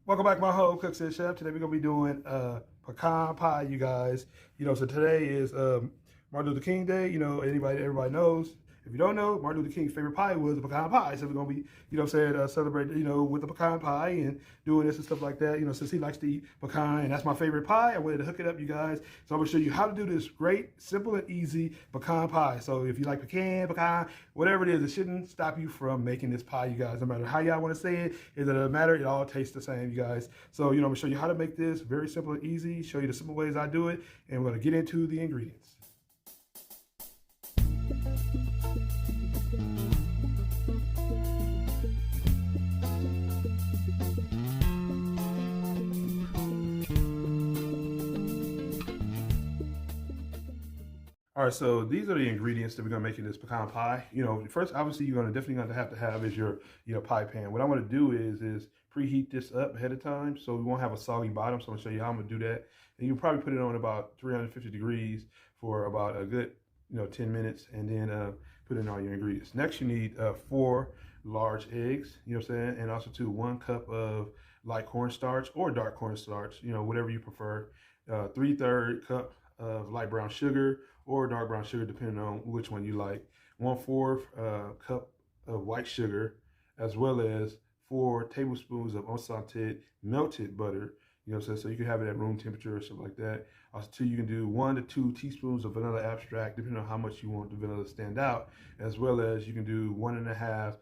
Welcome back, my home cooks and chef. Today we're gonna be doing pecan pie, you guys. So today is Martin Luther King Day. Everybody knows. If you don't know, Martin Luther King's favorite pie was the pecan pie. So we're gonna be, celebrate, with the pecan pie and doing this and stuff like that. Since he likes to eat pecan, and that's my favorite pie, I wanted to hook it up, you guys. So I'm gonna show you how to do this great, simple and easy pecan pie. So if you like pecan, whatever it is, it shouldn't stop you from making this pie, you guys. No matter how y'all want to say it, it doesn't matter. It all tastes the same, you guys. So I'm gonna show you how to make this very simple and easy. Show you the simple ways I do it, and we're gonna get into the ingredients. All right, so these are the ingredients that we're gonna make in this pecan pie. First, obviously, you're definitely gonna have to have is your pie pan. What I'm gonna do is preheat this up ahead of time, so we won't have a soggy bottom. So I'm gonna show you how I'm gonna do that. And you can probably put it on about 350 degrees for about a good 10 minutes, and then put in all your ingredients. Next, you need 4 large eggs. And also 1 cup of light cornstarch or dark cornstarch. Whatever you prefer. 3/3 cup of light brown sugar or dark brown sugar, depending on which one you like. 1/4 cup of white sugar, as well as 4 tablespoons of unsalted melted butter. So you can have it at room temperature or something like that. Also, you can do 1 to 2 teaspoons of vanilla extract, depending on how much you want the vanilla to stand out, as well as you can do 1.5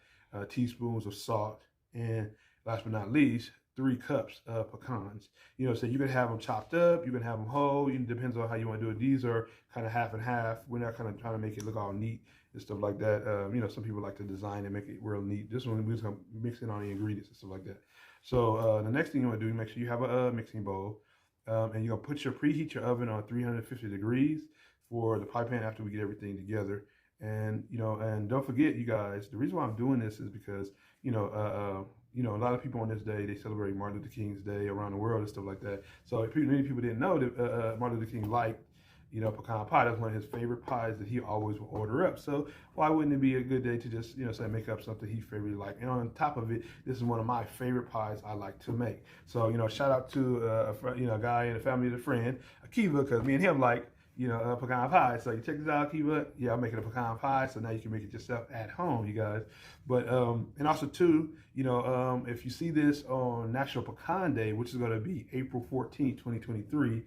teaspoons of salt, and last but not least, 3 cups of pecans. So you can have them chopped up, you can have them whole. It depends on how you want to do it. These are kind of half and half. We're not kind of trying to make it look all neat and stuff like that. Some people like to design and make it real neat. This one, we're just gonna mix in all the ingredients and stuff like that. So the next thing you want to do, make sure you have a mixing bowl, and you're gonna preheat your oven on 350 degrees for the pie pan after we get everything together. And and don't forget, you guys, the reason why I'm doing this is because a lot of people on this day, they celebrate Martin Luther King's Day around the world and stuff like that. So if many people didn't know that Martin Luther King liked, pecan pie. That's one of his favorite pies that he always will order up. So why wouldn't it be a good day to just, say make up something he favorite like? And on top of it, this is one of my favorite pies I like to make. So, shout out to, a guy in the family of a friend, Akiva, because me and him like, pecan pie. So you check this out, Akiva. Yeah, I'm making a pecan pie, so now you can make it yourself at home, you guys. But and also too, if you see this on National Pecan Day, which is going to be April 14th, 2023,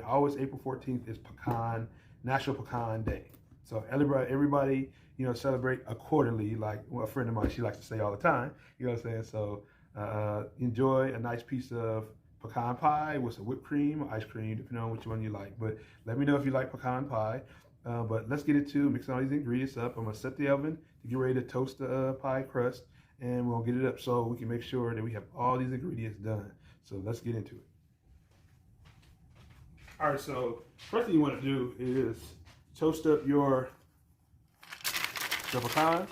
always April 14th is National Pecan Day. So everybody, celebrate accordingly. Like a friend of mine, she likes to say all the time. So enjoy a nice piece of pecan pie with some whipped cream or ice cream, depending on which one you like. But let me know if you like pecan pie. But let's get into mixing all these ingredients up. I'm gonna set the oven to get ready to toast the pie crust, and we'll get it up so we can make sure that we have all these ingredients done. So let's get into it. All right, so first thing you want to do is toast up the pecans.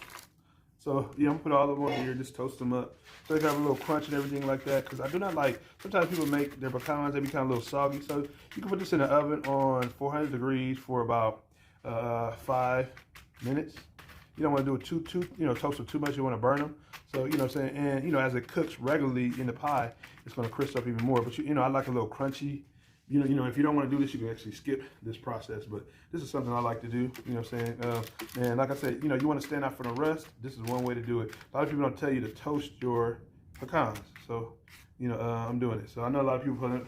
So I'm gonna put all of them on here, just toast them up. So they have a little crunch and everything like that, because I do not like, sometimes people make their pecans, they become a little soggy. So you can put this in the oven on 400 degrees for about 5 minutes. You don't want to do it toast them too much, you want to burn them. So, and as it cooks regularly in the pie, it's going to crisp up even more. But I like a little crunchy. If you don't want to do this, you can actually skip this process. But this is something I like to do, and like I said, you want to stand out from the rest. This is one way to do it. A lot of people don't tell you to toast your pecans. So, I'm doing it. So I know a lot of people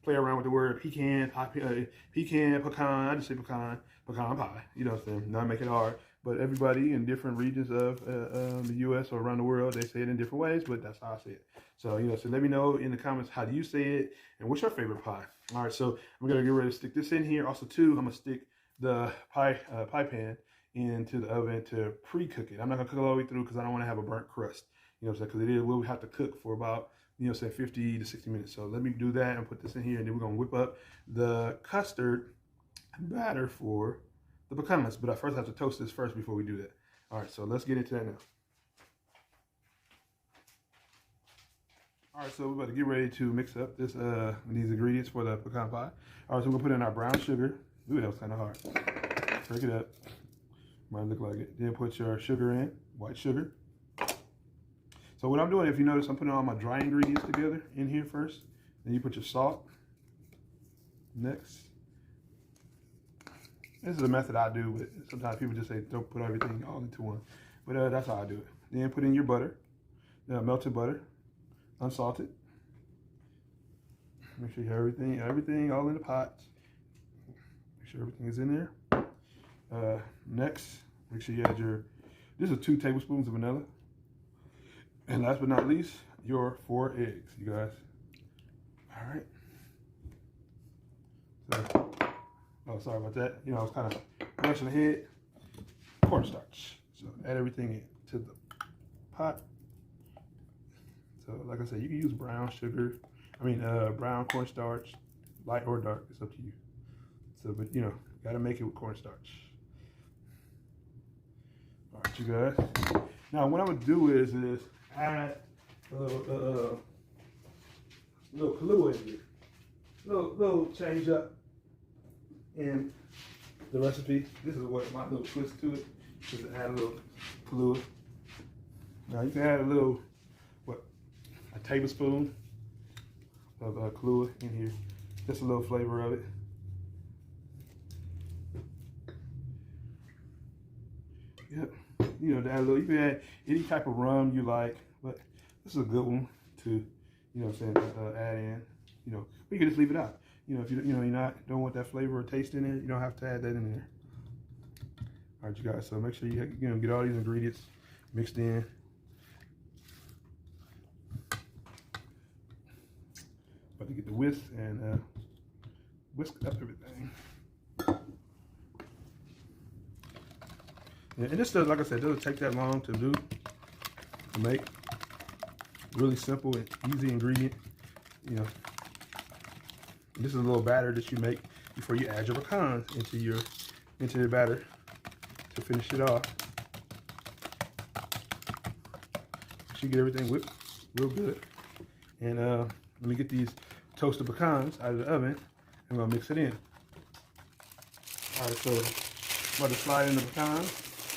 play around with the word pecan, pecan. I just say pecan pie. Not make it hard. But everybody in different regions of the U.S. or around the world, they say it in different ways, but that's how I say it. So, so let me know in the comments, how do you say it, and what's your favorite pie? All right, so I'm going to get ready to stick this in here. Also, too, I'm going to stick the pie pan into the oven to pre-cook it. I'm not going to cook it all the way through because I don't want to have a burnt crust, because we'll have to cook for about, 50 to 60 minutes. So let me do that and put this in here, and then we're going to whip up the custard batter for the pecans. But I first have to toast this first before we do that. All right, so let's get into that now. All right, so we're about to get ready to mix up these ingredients for the pecan pie. All right, so we're gonna put in our brown sugar. Ooh, that was kind of hard. Break it up. Might look like it. Then put your sugar in, white sugar. So what I'm doing, if you notice, I'm putting all my dry ingredients together in here first. Then you put your salt. Next. This is a method I do, but sometimes people just say don't put everything all into one. But that's how I do it. Then put in your butter, melted butter, unsalted. Make sure you have everything all in the pots. Make sure everything is in there. Next, make sure you add this is 2 tablespoons of vanilla. And last but not least, your 4 eggs, you guys. All right. So, oh, sorry about that. You know, I was kind of rushing ahead. Cornstarch. So add everything into the pot. So like I said, you can use brown sugar. Brown cornstarch, light or dark. It's up to you. So, but you know, gotta make it with cornstarch. All right, you guys. Now, what I'm gonna do is add a little Kahlua in here. Little change up in the recipe. This is what my little twist to it. Just to add a little Kahlua. Now you can add a tablespoon of Kahlua in here. Just a little flavor of it. Yep. You know, to add a little. You can add any type of rum you like, but this is a good one to, you know what I'm saying, add in. You know, or you can just leave it out. You know, if you don't want that flavor or taste in it, you don't have to add that in there. All right, you guys. So make sure you get all these ingredients mixed in. About to get the whisk and whisk up everything. Yeah, and this does, like I said, doesn't take that long to do, to make. Really simple and easy ingredient. You know, and this is a little batter that you make before you add your pecans into the batter to finish it off. So you get everything whipped real good. And let me get these toasted pecans out of the oven. I'm gonna mix it in. All right, so I'm about to slide in the pecans.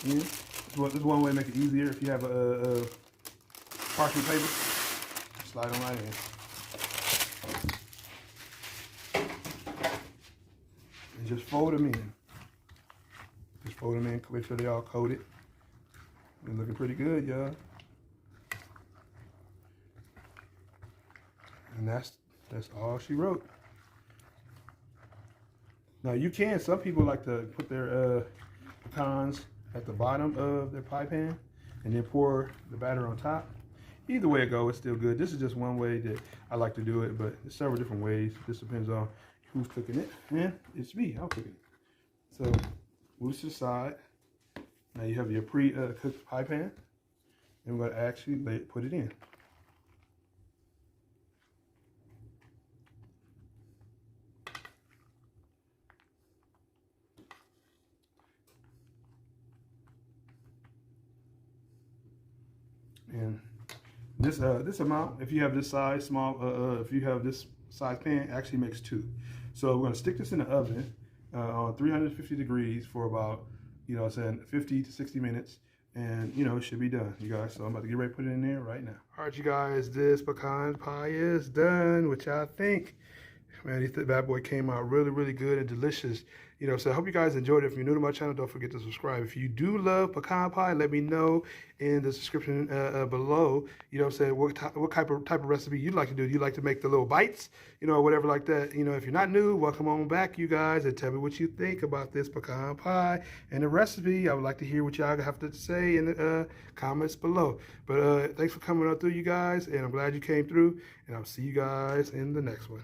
Yeah. This is one way to make it easier. If you have a parchment paper, slide them right in. And just fold them in. Just fold them in, make sure they all coated. They're looking pretty good, y'all. And that's all she wrote. Now you can, some people like to put their pecans at the bottom of their pie pan and then pour the batter on top. Either way it goes, it's still good. This is just one way that I like to do it, but there's several different ways. This depends on who's cooking it. And it's me, I'm cooking it. So move to the side. Now you have your pre-cooked pie pan. And we're gonna actually put it in. And this amount, if you have this size, if you have this size pan, actually makes 2. So we're gonna stick this in the oven on 350 degrees for about, 50 to 60 minutes. And, it should be done, you guys. So I'm about to get ready to put it in there right now. All right, you guys, this pecan pie is done. What y'all think? Man, this bad boy came out really, really good and delicious. So I hope you guys enjoyed it. If you're new to my channel, don't forget to subscribe. If you do love pecan pie, let me know in the description below. What type of recipe you'd like to do. Do you like to make the little bites, or whatever like that? If you're not new, welcome on back, you guys, and tell me what you think about this pecan pie and the recipe. I would like to hear what y'all have to say in the comments below. But thanks for coming on through, you guys, and I'm glad you came through. And I'll see you guys in the next one.